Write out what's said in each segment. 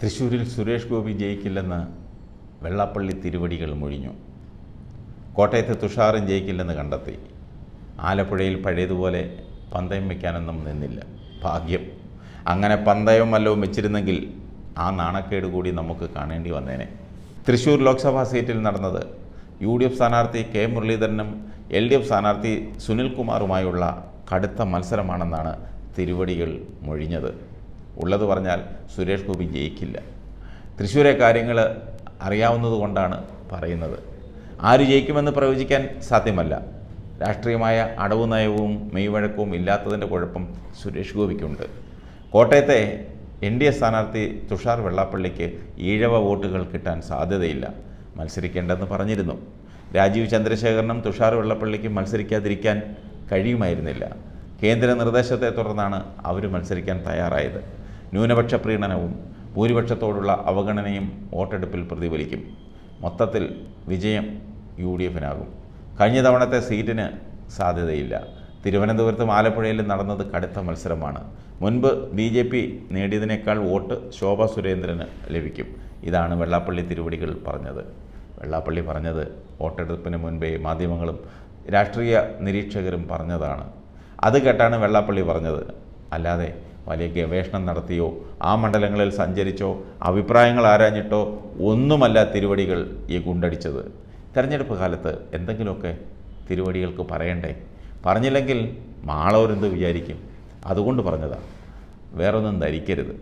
തൃശ്ശൂരിൽ സുരേഷ് ഗോപി ജയിക്കില്ലെന്ന് വെള്ളാപ്പള്ളി തിരുവടികൾ മൊഴിഞ്ഞു. കോട്ടയത്ത് തുഷാറും ജയിക്കില്ലെന്ന് കണ്ടെത്തി. ആലപ്പുഴയിൽ പഴയതുപോലെ പന്തയം വയ്ക്കാനൊന്നും നിന്നില്ല. ഭാഗ്യം. അങ്ങനെ പന്തയം വല്ലതും വെച്ചിരുന്നെങ്കിൽ ആ നാണക്കേട് കൂടി നമുക്ക് കാണേണ്ടി വന്നേനെ. തൃശ്ശൂർ ലോക്സഭാ സീറ്റിൽ നടന്നത് UDF സ്ഥാനാർത്ഥി കെ മുരളീധരനും LDF സ്ഥാനാർത്ഥി സുനിൽകുമാറുമായുള്ള കടുത്ത മത്സരമാണെന്നാണ് തിരുവടികൾ മൊഴിഞ്ഞത്. ഉള്ളത് പറഞ്ഞാൽ സുരേഷ് ഗോപി ജയിക്കില്ല. തൃശ്ശൂരെ കാര്യങ്ങൾ അറിയാവുന്നതുകൊണ്ടാണ് പറയുന്നത്. ആര് ജയിക്കുമെന്ന് പ്രവചിക്കാൻ സാധ്യമല്ല. രാഷ്ട്രീയമായ അടവു നയവും മെയ്വഴക്കവും ഇല്ലാത്തതിൻ്റെ കുഴപ്പം സുരേഷ് ഗോപിക്കുണ്ട്. കോട്ടയത്തെ NDA സ്ഥാനാർത്ഥി തുഷാർ വെള്ളാപ്പള്ളിക്ക് ഈഴവ വോട്ടുകൾ കിട്ടാൻ സാധ്യതയില്ല. മത്സരിക്കേണ്ടെന്ന് പറഞ്ഞിരുന്നു. രാജീവ് ചന്ദ്രശേഖരനും തുഷാർ വെള്ളാപ്പള്ളിക്ക് മത്സരിക്കാതിരിക്കാൻ കഴിയുമായിരുന്നില്ല. കേന്ദ്ര നിർദ്ദേശത്തെ തുടർന്നാണ് അവർ മത്സരിക്കാൻ തയ്യാറായത്. ന്യൂനപക്ഷ പ്രീണനവും ഭൂരിപക്ഷത്തോടുള്ള അവഗണനയും വോട്ടെടുപ്പിൽ പ്രതിഫലിക്കും. മൊത്തത്തിൽ വിജയം UDFനാകും. കഴിഞ്ഞ തവണത്തെ സീറ്റിന് സാധ്യതയില്ല. തിരുവനന്തപുരത്തും ആലപ്പുഴയിലും നടന്നത് കടുത്ത മത്സരമാണ്. മുൻപ് BJP നേടിയതിനേക്കാൾ വോട്ട് ശോഭ സുരേന്ദ്രന് ലഭിക്കും. ഇതാണ് വെള്ളാപ്പള്ളി തിരുവടികൾ പറഞ്ഞത്. വെള്ളാപ്പള്ളി പറഞ്ഞത് വോട്ടെടുപ്പിന് മുൻപേ മാധ്യമങ്ങളും രാഷ്ട്രീയ നിരീക്ഷകരും പറഞ്ഞതാണ്. അത് കേട്ടാണ് വെള്ളാപ്പള്ളി പറഞ്ഞത്. അല്ലാതെ വലിയ ഗവേഷണം നടത്തിയോ ആ മണ്ഡലങ്ങളിൽ സഞ്ചരിച്ചോ അഭിപ്രായങ്ങൾ ആരാഞ്ഞിട്ടോ ഒന്നുമല്ല തിരുവടികൾ ഈ ഗുണ്ടടിച്ചത്. തെരഞ്ഞെടുപ്പ് കാലത്ത് എന്തെങ്കിലുമൊക്കെ തിരുവടികൾക്ക് പറയണ്ടേ? പറഞ്ഞില്ലെങ്കിൽ മാളവരെന്ത് വിചാരിക്കും? അതുകൊണ്ട് പറഞ്ഞതാണ്. വേറൊന്നും ധരിക്കരുത്.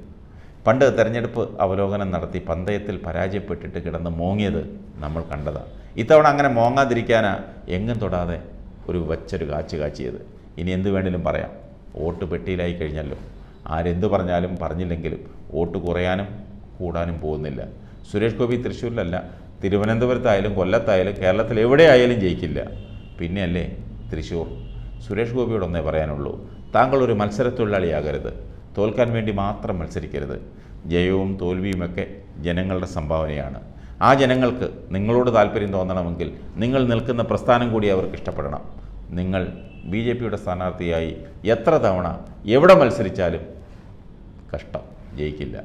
പണ്ട് തെരഞ്ഞെടുപ്പ് അവലോകനം നടത്തി പന്തയത്തിൽ പരാജയപ്പെട്ടിട്ട് കിടന്ന് മോങ്ങിയത് നമ്മൾ കണ്ടതാണ്. ഇത്തവണ അങ്ങനെ മോങ്ങാതിരിക്കാനാ എങ്ങും തൊടാതെ ഒരു വച്ചൊരു കാച്ചിയത്. ഇനി എന്ത് വേണേലും പറയാം. വോട്ട് പെട്ടിയിലായി കഴിഞ്ഞല്ലോ. ആരെന്തു പറഞ്ഞാലും പറഞ്ഞില്ലെങ്കിലും വോട്ട് കുറയാനും കൂടാനും പോകുന്നില്ല. സുരേഷ് ഗോപി തൃശ്ശൂരിലല്ല, തിരുവനന്തപുരത്തായാലും കൊല്ലത്തായാലും കേരളത്തിൽ എവിടെയായാലും ജയിക്കില്ല. പിന്നെയല്ലേ തൃശ്ശൂർ. സുരേഷ് ഗോപിയോടൊന്നേ പറയാനുള്ളൂ, താങ്കളൊരു മത്സരത്തൊഴിലാളിയാകരുത്. തോൽക്കാൻ വേണ്ടി മാത്രം മത്സരിക്കരുത്. ജയവും തോൽവിയുമൊക്കെ ജനങ്ങളുടെ സംഭാവനയാണ്. ആ ജനങ്ങൾക്ക് നിങ്ങളോട് താല്പര്യം തോന്നണമെങ്കിൽ നിങ്ങൾ നിൽക്കുന്ന പ്രസ്ഥാനം കൂടി അവർക്ക് ഇഷ്ടപ്പെടണം. നിങ്ങൾ BJPയുടെ സ്ഥാനാർത്ഥിയായി എത്ര തവണ എവിടെ മത്സരിച്ചാലും കഷ്ടം, ജയിക്കില്ല.